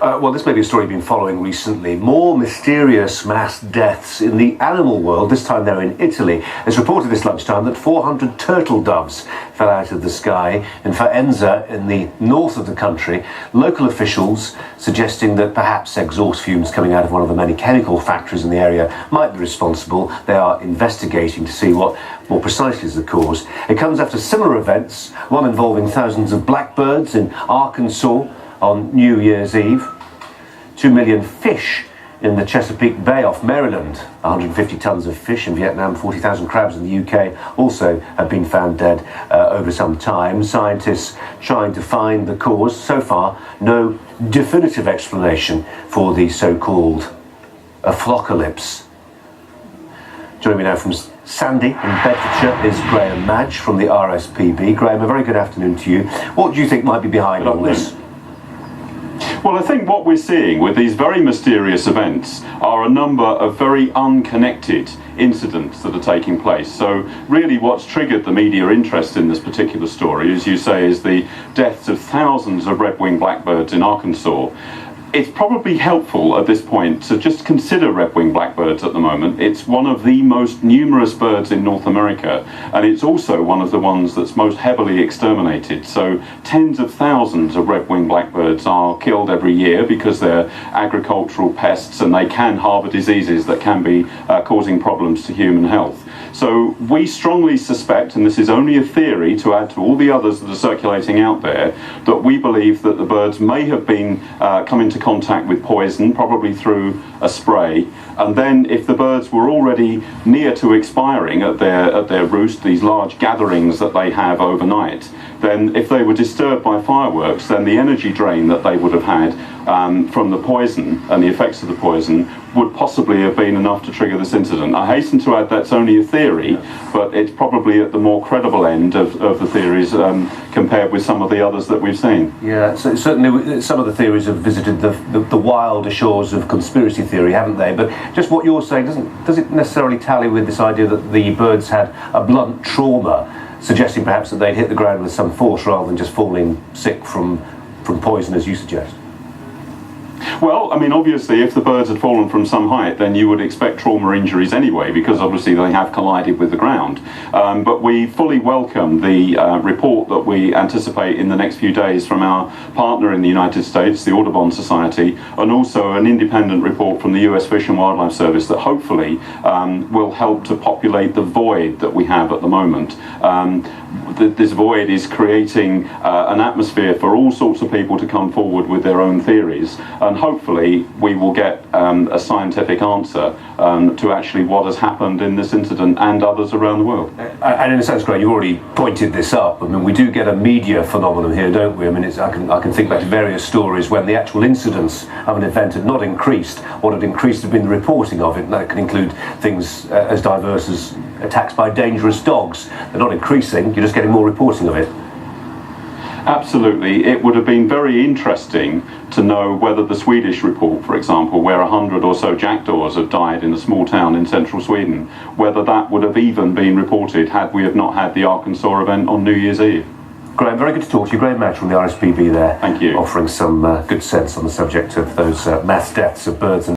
Well, this may be a story you've been following recently. More mysterious mass deaths in the animal world, this time they're in Italy. It's reported this lunchtime that 400 turtle doves fell out of the sky in Faenza in the north of the country. Local officials suggesting that perhaps exhaust fumes coming out of one of the many chemical factories in the area might be responsible. They are investigating to see what more precisely is the cause. It comes after similar events, one involving thousands of blackbirds in Arkansas on New Year's Eve. 2 million fish in the Chesapeake Bay off Maryland. 150 tons of fish in Vietnam, 40,000 crabs in the UK also have been found dead over some time. Scientists trying to find the cause. So far, no definitive explanation for the so-called apocalypse. Joining me now from Sandy in Bedfordshire is Graham Madge from the RSPB. Graham, a very good afternoon to you. What do you think might be behind all this? Well, I think what we're seeing with these very mysterious events are a number of very unconnected incidents that are taking place. So really what's triggered the media interest in this particular story, as you say, is the deaths of thousands of red-winged blackbirds in Arkansas. It's probably helpful at this point to just consider red-winged blackbirds at the moment. It's one of the most numerous birds in North America, and it's also one of the ones that's most heavily exterminated. So tens of thousands of red-winged blackbirds are killed every year because they're agricultural pests and they can harbour diseases that can be causing problems to human health. So we strongly suspect, and this is only a theory to add to all the others that are circulating out there, that we believe that the birds may have been come into contact with poison, probably through a spray, and then if the birds were already near to expiring at their roost, these large gatherings that they have overnight, then if they were disturbed by fireworks, then the energy drain that they would have had from the poison and the effects of the poison would possibly have been enough to trigger this incident. I hasten to add that's only a theory, but it's probably at the more credible end of the theories compared with some of the others that we've seen. Yeah, so certainly some of the theories have visited the wilder shores of conspiracy theory, haven't they? But just what you're saying, does it necessarily tally with this idea that the birds had a blunt trauma, suggesting perhaps that they'd hit the ground with some force rather than just falling sick from poison, as you suggest? Well, I mean, obviously, if the birds had fallen from some height, then you would expect trauma injuries anyway, because obviously they have collided with the ground. But we fully welcome the report that we anticipate in the next few days from our partner in the United States, the Audubon Society, and also an independent report from the US Fish and Wildlife Service that hopefully will help to populate the void that we have at the moment. This void is creating an atmosphere for all sorts of people to come forward with their own theories, and hopefully we will get a scientific answer to actually what has happened in this incident and others around the world. And in a sense, Graham, you've already pointed this up. I mean, we do get a media phenomenon here, don't we? I mean, I can think back to various stories when the actual incidence of an event had not increased. What had increased had been the reporting of it, and that can include things as diverse as attacks by dangerous dogs. They're not increasing, you're just getting more reporting of it. Absolutely. It would have been very interesting to know whether the Swedish report, for example, where 100 or so jackdaws have died in a small town in central Sweden, whether that would have even been reported had we have not had the Arkansas event on New Year's Eve. Graham, very good to talk to you. Graham Madge from the RSPB there. Thank you. Offering some good sense on the subject of those mass deaths of birds and